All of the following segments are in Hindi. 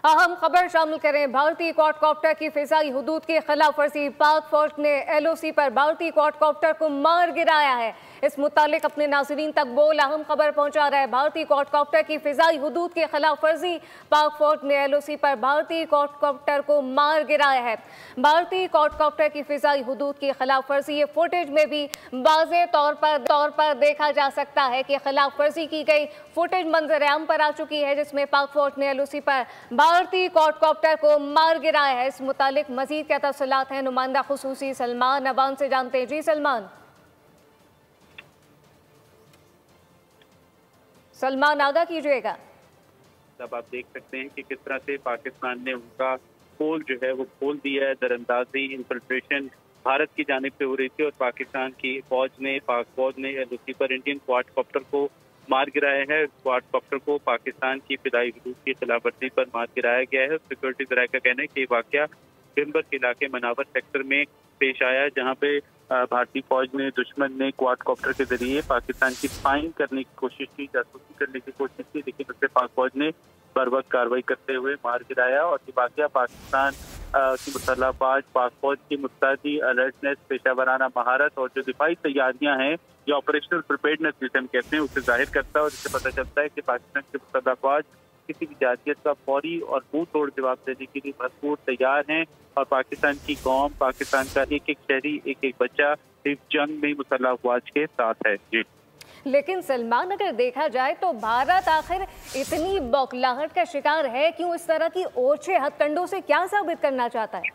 अहम खबर शामिल करें। भारतीय क्वाडकॉप्टर की फिजाई हुदूद की खिलाफ वर्जी, पाक फौज ने LOC पर भारतीय क्वाडकॉप्टर को मार गिराया है। इस मुतालिक अपने नाज़रीन तक बोल अहम खबर पहुंचा रहा है। भारतीय क्वाडकॉप्टर की फिजाई हुदूद की खिलाफ वर्जी, पाक फौज ने LOC पर भारतीय क्वाडकॉप्टर को मार गिराया है। भारतीय क्वाडकॉप्टर की फिजाई हुदूद की खिलाफ वर्जी, ये फुटेज में भी वाज़े तौर पर देखा जा सकता है कि खिलाफ वर्जी की गई फुटेज मंजर आम पर आ चुकी है, जिसमें पाक फौज ने LOC पर भारतीय क्वाडकॉप्टर को मार गिराया है। इस मुतालिक मजीद क्या तफसीलात हैं, नुमाइंदा खुसूसी सलमान अवान से जानते हैं। जी सलमान आगा कीजिएगा। अब आप देख सकते हैं कि किस तरह से पाकिस्तान ने उनका पोल जो है वो खोल दिया है। दरअंदाजी इन्फिल्ट्रेशन भारत की जानिब से हो रही थी और पाकिस्तान की पाक फौज ने LOC पर इंडियन क्वाडकॉप्टर को मार गिराया है। क्वाडकॉप्टर को पाकिस्तान की फिदाई हुदूद की खिलाफवर्जी पर मार गिराया गया है। सिक्योरिटी जराये का कहना है कि वाकया बिम्बर के इलाके मनावर सेक्टर में पेश आया, जहाँ पे भारतीय फौज ने दुश्मन ने क्वाडकॉप्टर के जरिए पाकिस्तान की स्पाइंग करने की कोशिश की, जासूसी करने की कोशिश की, लेकिन उससे पाक फौज ने बर वक्त कार्रवाई करते हुए मार गिराया। और ये वाकया पाकिस्तान की मुसल्लह अफवाज, पाक फौज की मुस्तैदी, अलर्टनेस, पेशा वराना महारत और जो दिफाई तैयारियां हैं, ये ऑपरेशनल प्रिपेयर्डनेस जिसे हम कहते हैं, उसे जाहिर करता है। और इससे पता चलता है कि पाकिस्तान की मुसल्लह अफवाज किसी भी जातियत का फौरी और मुंह तोड़ जवाब देने के लिए भरपूर तैयार हैं। और पाकिस्तान की कौम, पाकिस्तान का एक एक शहरी, एक एक बच्चा इस जंग में मुसल्लह अफवाज के साथ है। जी, लेकिन सलमान, अगर देखा जाए तो भारत आखिर इतनी बौखलाहट का शिकार है क्यों? इस तरह की ओछे हथकंडों से क्या साबित करना चाहता है?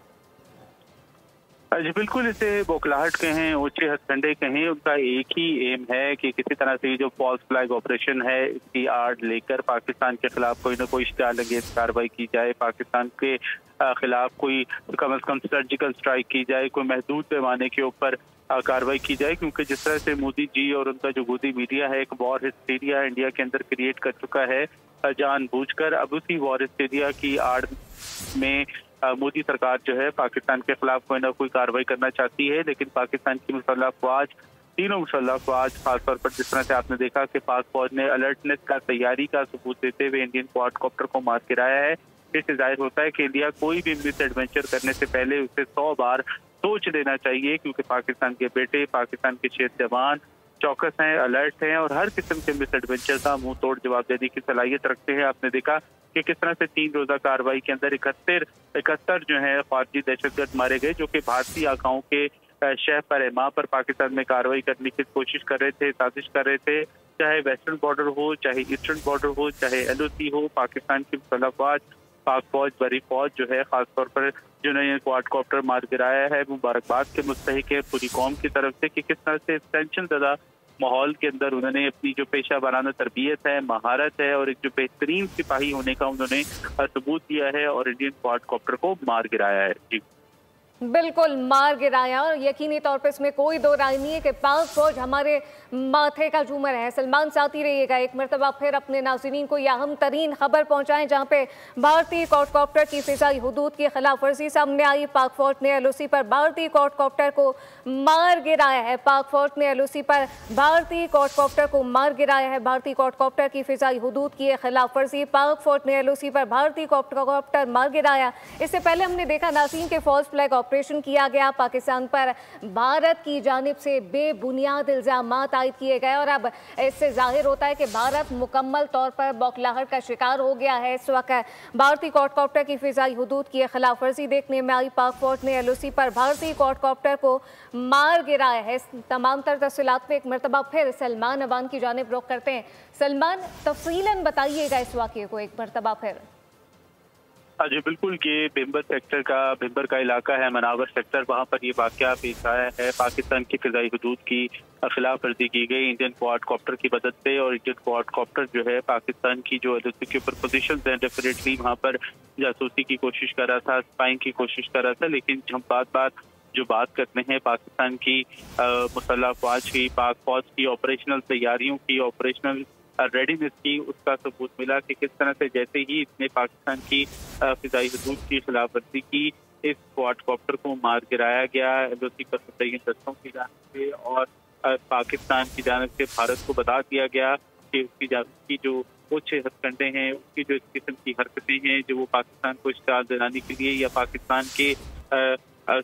जी बिल्कुल, इसे बौखलाहट कहें, ऊंचे हथकंडे कहें, उनका एक ही एम है कि किसी तरह से जो फॉल्स फ्लैग ऑपरेशन है इसकी आड़ लेकर पाकिस्तान के खिलाफ कोई ना कोई इश्तियाल-अंगेज कार्रवाई की जाए, पाकिस्तान के खिलाफ कोई कम से कम सर्जिकल स्ट्राइक की जाए, कोई महदूद पैमाने के ऊपर कार्रवाई की जाए। क्योंकि जिस तरह से मोदी जी और उनका जो गोदी मीडिया है एक वॉर हिस्टीरिया इंडिया के अंदर क्रिएट कर चुका है जानबूझकर, अब उसी वॉर हिस्टीरिया की आड़ में मोदी सरकार जो है पाकिस्तान के खिलाफ कोई ना कोई कार्रवाई करना चाहती है। लेकिन पाकिस्तान की मुसल्लह अफवाज, तीनों मुसल्लह अफवाज, खासतौर पर जिस तरह से आपने देखा कि पाक फौज ने अलर्टनेस का, तैयारी का सबूत देते हुए इंडियन क्वाडकॉप्टर को मार गिराया है, इससे जाहिर होता है कि इंडिया कोई भी मिस एडवेंचर करने से पहले उसे 100 बार सोच लेना चाहिए। क्योंकि पाकिस्तान के बेटे, पाकिस्तान के शेर जवान चौकस हैं, अलर्ट हैं और हर किस्म के मिस एडवेंचर का मुंह तोड़ जवाब देने की सलाहियत रखते हैं। आपने देखा कि किस तरह से 3 रोजा कार्रवाई के अंदर 71 जो है खारजी दहशतगर्द मारे गए, जो कि भारतीय आकाओं के शह पर माँ पर पाकिस्तान में कार्रवाई करने की कोशिश कर रहे थे, साजिश कर रहे थे। चाहे वेस्टर्न बॉर्डर हो, चाहे ईस्टर्न बॉर्डर हो, चाहे LOC हो, पाकिस्तान की मुसल्लह अफवाज, पाक फौज, बरी फौज जो है खासतौर पर जिन्होंने क्वाडकॉप्टर मार गिराया है, मुबारकबाद के मुस्तहिक है पूरी कौम की तरफ से कि किस तरह से टेंशन ज़दा माहौल के अंदर उन्होंने अपनी जो पेशा वराना तरबियत है, महारत है और एक जो बेहतरीन सिपाही होने का उन्होंने सबूत दिया है और इंडियन क्वाडकॉप्टर को मार गिराया है। जी बिल्कुल, मार गिराया और यकीनी तौर पर इसमें कोई दो राय नहीं है कि पाक फौज हमारे माथे का झूमर है। सलमान, साथ ही रहिएगा। एक मरतबा फिर अपने नाज़रीन को यह अहम तरीन खबर पहुँचाएँ जहाँ पे भारतीय क्वाडकॉप्टर की फिजाई हुदूद की खिलाफ वर्जी सामने आई। पाक फौज ने LOC पर भारतीय क्वाडकॉप्टर को मार गिराया है। पाक फौज ने LOC पर भारतीय क्वाडकॉप्टर को मार गिराया है। भारतीय क्वाडकॉप्टर की फिजाई हुदूद की खिलाफ वर्जी, पाक फौज ने LOC पर भारतीय क्वाडकॉप्टर मार गिराया। इससे पहले हमने देखा नाज़रीन के फॉल्स फ्लैग ऑपरेशन किया गया, पाकिस्तान पर भारत की जानिब से बेबुनियाद इल्जामात आयद किए गए और अब इससे जाहिर होता है कि भारत मुकम्मल तौर पर बौखलाहट का शिकार हो गया है। इस वक्त भारतीय क्वाडकॉप्टर की फिजाई हुदूद की खिलाफ वर्जी देखने में आई। पाक फौज ने LOC पर भारतीय क्वाडकॉप्टर को मार गिराया है। तमाम तर तफसीलात पे एक मरतबा फिर सलमान अवान की जानिब रुख करते हैं। सलमान, तफसीलन बताइएगा इस वाक़े को एक मरतबा फिर। जी बिल्कुल, ये बिम्बर का इलाका है, मनावर सेक्टर, वहाँ पर ये वाकया पेश आया है। पाकिस्तान की फिजाई हुदूद की खिलाफ वर्जी की गई इंडियन क्वाडकॉप्टर की मदद से और इंडियन क्वाडकॉप्टर जो है पाकिस्तान की जो LOC के ऊपर पोजीशन है डेफिनेटली वहाँ पर जासूसी की कोशिश कर रहा था, स्पाइंग की कोशिश कर रहा था। लेकिन हम बात करते हैं पाकिस्तान की मुसल्लह अफवाज की, पाक फौज की ऑपरेशनल तैयारियों की, ऑपरेशनल रेडीनेस की, उसका सबूत मिला कि किस तरह से जैसे ही इसने पाकिस्तान की फिजाई हुदूद की खिलाफ वर्जी की, इस क्वाडकॉप्टर को मार गिराया गया। LOC पर मुतय्यन दस्तों की जानिब से और पाकिस्तान की जानिब से भारत को बता दिया गया कि उसकी जो उच्च हथकंडे हैं, उसकी जो इस किस्म की हरकतें हैं जो वो पाकिस्तान को इश्ताल दिलाने के लिए या पाकिस्तान के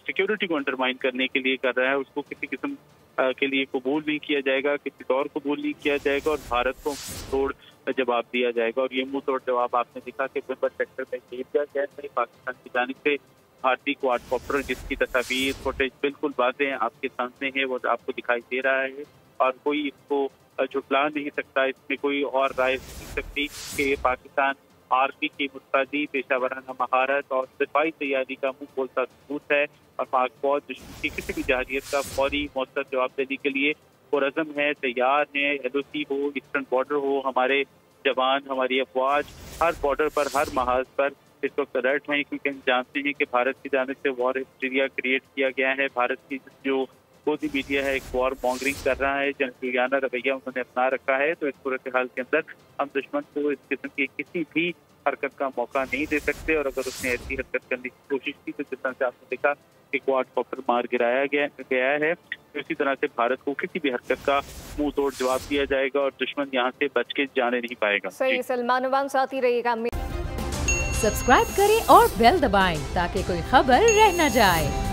सिक्योरिटी को अंडरमाइन करने के लिए कर रहा है, उसको किसी किस्म के लिए कबूल नहीं किया जाएगा, किसी तौर कबूल नहीं किया जाएगा और भारत को तोड़ जवाब दिया जाएगा। और ये मुंह तोड़ जवाब आपने देखा कि बंबर सेक्टर में भेजा गया है पाकिस्तान की जानिब से भारतीय क्वाडकॉप्टर, जिसकी तस्वीर फुटेज बिल्कुल वाज़ेह आपके सामने है, वो आपको दिखाई दे रहा है और कोई इसको झुटला नहीं सकता, इसमें कोई और राय नहीं सकती कि पाकिस्तान आर्मी की मुस्तैदी, पेशावराना महारत और दिफाई तैयारी का मुंह बोलता सबूत है और पाक फौज दुश्मन की किसी भी जाहिरियत का फौरी मौसर जवाब देने के लिए पुरअज़म है, तैयार है। LOC हो, ईस्टर्न बॉर्डर हो, हमारे जवान, हमारी अफवाज हर बॉर्डर पर, हर महाज पर इस वक्त अलर्ट हैं, क्योंकि हम जानते हैं कि भारत की जानिब से वॉर हिस्टीरिया क्रिएट किया गया है। भारत की जो मोदी मीडिया है एक वॉर मॉन्गरिंग कर रहा है, जंगजुयाना रवैया उन्होंने अपना रखा है। तो इस सूरत हाल के अंदर हम दुश्मन को इस किस्म की किसी भी हरकत का मौका नहीं दे सकते और अगर उसने ऐसी हरकत करने की कोशिश की तो जिस तरह से आपने देखा कि क्वाडकॉप्टर मार गिराया गया है, तो इसी तरह से भारत को किसी भी हरकत का मुंह तोड़ जवाब दिया जाएगा और दुश्मन यहाँ से बच के जाने नहीं पाएगा। सही, सलमान अमान साथ ही रहिएगा। सब्सक्राइब करें और बेल दबाएं ताकि कोई खबर रह न जाए।